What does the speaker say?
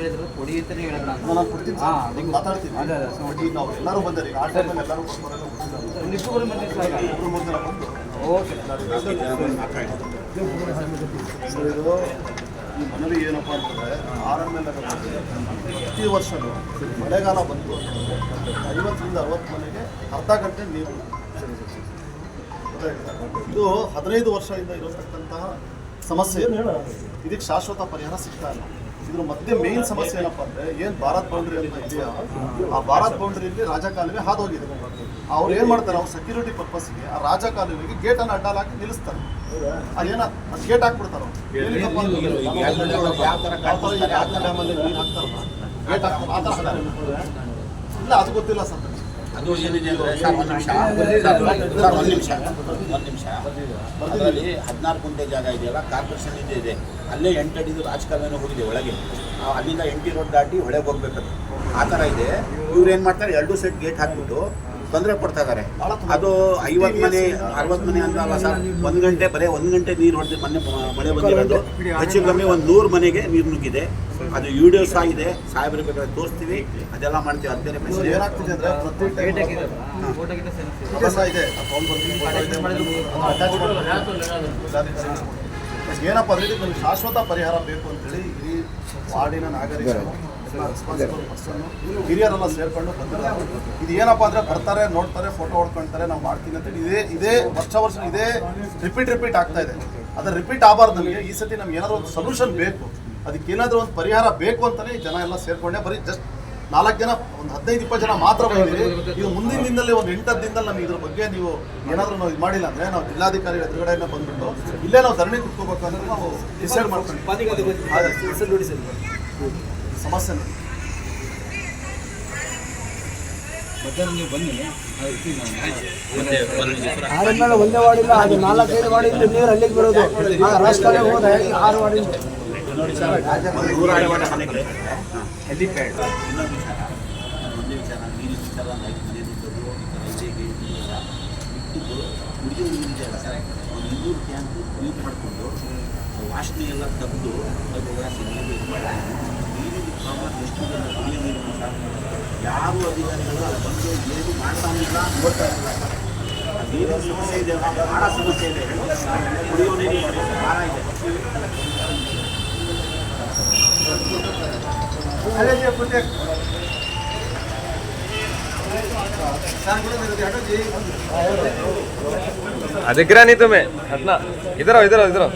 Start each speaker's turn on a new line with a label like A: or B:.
A: ಹೇಳಿದ್ರು ಕೊಡಿ ಅಂತ ಹೇಳಿದ್ರು
B: ನಾನು ಕೊಡ್ತೀನಿ ಮಾತಾಡ್ತೀನಿ.
A: ಅದೇ
B: ನಾವು ಎಲ್ಲರೂ ಬಂದರೆ ಈಗ ಆ ಟೈಮಲ್ಲಿ ಎಲ್ಲರೂ
A: ಇಬ್ಬರು ಮಂದಿ
B: ಇಬ್ಬರು ಮೂರು ಜನ ಬಂದು
A: ಓಕೆ
B: ಸರ್ ಇದು ಈ ಮನವಿ ಏನಪ್ಪ ಅಂತಂದರೆ ಆರಮ್ಮೆಲ್ಲ ಪ್ರತಿ ವರ್ಷವೂ ಮಳೆಗಾಲ ಬಂತು 50ರಿಂದ 60 ಮನೆಗೆ ಅರ್ಧ ಗಂಟೆ ನೀರು. ಇದು 15 ವರ್ಷದಿಂದ ಇರತಕ್ಕಂತಹ ಸಮಸ್ಯೆ. ಇದಕ್ಕೆ ಶಾಶ್ವತ ಪರಿಹಾರ ಸಿಗ್ತಾ ಇಲ್ಲ. ಇದ್ರ ಮಧ್ಯೆ ಮೇನ್ ಸಮಸ್ಯೆ ಏನಪ್ಪ ಅಂದರೆ ಏನು ಭಾರತ್ ಬೌಂಡ್ರಿ ಅಂತ ಇದೆಯಾ, ಆ ಭಾರತ್ ಬೌಂಡ್ರಿಯಲ್ಲಿ ರಾಜಕಾಲುವೆ ಹಾದೋಗಿದೆ. ಅವ್ರು ಏನು ಮಾಡ್ತಾರೆ, ಅವ್ರು ಸೆಕ್ಯೂರಿಟಿ ಪರ್ಪಸ್ಗೆ ಆ ರಾಜಕಾಲುವೆಗೆ ಗೇಟನ್ನು ಅಡ್ಡಾಲ್ ಹಾಕಿ ನಿಲ್ಲಿಸ್ತಾರೆ. ಅದೇನ ಅದು ಗೇಟ್ ಹಾಕ್ಬಿಡ್ತಾರೆ. ಡ್ಯಾಮಲ್ಲಿ ನೀರು ಹಾಕ್ತಾರಲ್ಲ, ಗೇಟ್ ಹಾಕ್ತಾರೆ. ಆ ಥರ ಇಲ್ಲ, ಅದು ಗೊತ್ತಿಲ್ಲ ಸರ್.
C: ಅದು ಏನಿದೆ ಅಂದರೆ ಸರ್ ಒಂದು ನಿಮಿಷ ಅದರಲ್ಲಿ 16 ಗುಂಟೆ ಜಾಗ ಇದೆಯಲ್ಲ, ಕಾರ್ಪೊರೇಷನ್ ಇದೆ. ಅಲ್ಲೇ 8 ಅಡಿದು ರಾಜಕಾಲುವೆ ಹೋಗಿದೆ ಒಳಗೆ. ಅಲ್ಲಿಂದ ಎಂಟಿ ರೋಡ್ ದಾಟಿ ಹೊಳೆಗೆ ಹೋಗ್ಬೇಕದು. ಆ ಥರ ಇದೆ. ಇವ್ರು ಏನು ಮಾಡ್ತಾರೆ, 2 ಸೆಟ್ ಗೇಟ್ ಹಾಕ್ಬಿಟ್ಟು ತೊಂದರೆ ಕೊಡ್ತಾ ಇದ್ದಾರೆ. ಅದು 50 ಮನೆ 60 ಮನೆ ಅಂತಲ್ಲ ಸರ್, 1 ಗಂಟೆ ಬರೀ 1 ಗಂಟೆ ನೀರು ಹೊಡೆದು ಮೊನ್ನೆ ಮಳೆ ಬಂದಿರೋದು. ಹೆಚ್ಚು ಕಮ್ಮಿ ಒಂದು 100 ಮನೆಗೆ ನೀರು ನುಗ್ಗಿದೆ. ಅದು ವಿಡಿಯೋ ಸಹ ಇದೆ, ಸಾಹೇಬರಿಗೆ ಬೇಕಾದ್ರೆ ತೋರಿಸ್ತೀವಿ, ಅದೆಲ್ಲ ಮಾಡ್ತೀವಿ. ಅದೇನೇ
B: ಏನಾಗ್ತಿದೆ ಅಂದರೆ ಏನಪ್ಪ ಅಂದರೆ ಇದಕ್ಕೆ ಶಾಶ್ವತ ಪರಿಹಾರ ಬೇಕು ಅಂತೇಳಿ ಈ ವಾರ್ಡಿನ ನಾಗರಿಕರು ರೆಸ್ಪಾನ್ಸಿಬಲ್ ಪರ್ಸನ್ನು ಹಿರಿಯರೆಲ್ಲ ಸೇರ್ಕೊಂಡು ಬಂದಿದ್ದಾರೆ. ಇದು ಏನಪ್ಪ ಅಂದರೆ ಬರ್ತಾರೆ, ನೋಡ್ತಾರೆ, ಫೋಟೋ ಹೊಡ್ಕೊಳ್ತಾರೆ, ನಾವು ಮಾಡ್ತೀನಿ ಅಂತೇಳಿ ಇದೇ ವರ್ಷ ಇದೇ ರಿಪೀಟ್ ಆಗ್ತಾ ಇದೆ. ಅದು ರಿಪೀಟ್ ಆಗಬಾರ್ದು. ನಮಗೆ ಈ ಸತಿ ನಮ್ಗೆ ಏನಾದರೂ ಒಂದು ಸೊಲ್ಯೂಷನ್ ಬೇಕು, ಅದಕ್ಕೆ ಏನಾದರೂ ಒಂದು ಪರಿಹಾರ ಬೇಕು ಅಂತಲೇ ಜನ ಎಲ್ಲ ಸೇರ್ಕೊಂಡೆ. ಬರೀ ಜಸ್ಟ್ 4 ಜನ, ಒಂದು 15-20 ಜನ ಮಾತ್ರ ಬಂದಿದ್ದೀವಿ. ಇದು ಮುಂದಿನ ದಿನದಲ್ಲಿ ಒಂದು 8 ದಿನದಲ್ಲಿ ನಮಗೆ ಇದ್ರ ಬಗ್ಗೆ ನೀವು ಏನಾದರೂ ನಾವು ಇದು ಮಾಡಿಲ್ಲ ಅಂದರೆ ನಾವು ಜಿಲ್ಲಾಧಿಕಾರಿ ಎದುರುಗಡೆಯಿಂದ ಬಂದ್ಬಿಟ್ಟು ಇಲ್ಲೇ ನಾವು ಧರಣಿ ಕುತ್ಕೋಬೇಕು ಅಂದರೆ ನಾವು ಡಿಸೈಡ್ ಮಾಡ್ಕೊಂಡು ಸಮಸ್ಯೆ
A: ನೀವು ಬನ್ನಿ.
D: ಆರಮ್ಮೇಲೆ ಒಂದೇ ವಾರ್ಡಿಲ್ಲ, ಅದು 4-5 ವಾರ್ಡಿಂದ ನೀರು ಅಲ್ಲಿಗೆ ಬರೋದು. ರಾಜಕಾಲ ಹೋದ 6 ವಾರ್ಡಿಂದ
C: ನೋಡಿ ಸರ್, 100 ಮನೆಗೆ ಹೆಲಿಪ್ಯಾಡ್. ಇನ್ನೊಂದು ವಿಚಾರ, ಒಂದೇ ವಿಚಾರ, ನೀರಿನ ವಿಚಾರ, 5 ಮನೆ ನಿಂತದ್ದು ಬಿಟ್ಟಿದ್ದು ಹುಡುಗಿ ನೀರಿದೆ ಅಲ್ಲ ಸರ್, ಒಂದು 200 ಟ್ಯಾಂಕ್ ಯೂಸ್ ಮಾಡಿಕೊಂಡು ವಾಸನೆ ಎಲ್ಲ ತೆಗೆದು ಅದು ನೀರು ನೀರಿನ ಪ್ರಾಬ್ಲಮ್ ಎಷ್ಟು ಕುಡಿಯೋ ನೀರಿನ ಸರ್. ಯಾರು ಅಧಿಕಾರಿಗಳು ಅಲ್ಲಿ ಬಂದು ಏನು ಮಾಡ್ತಾನಿಲ್ಲ, ನೋಡ್ತಾ ಇಲ್ಲ. ನೀರಿನ ಸಮಸ್ಯೆ ಇದೆ, ಭಾಳ ಸಮಸ್ಯೆ ಇದೆ. ಕುಡಿಯೋ ನೀರಿನ ಭಾಳ ಇದೆ.
E: दिख रहा नहीं तुम्हें हटना, इधर आओ इधर आओ इधर आओ।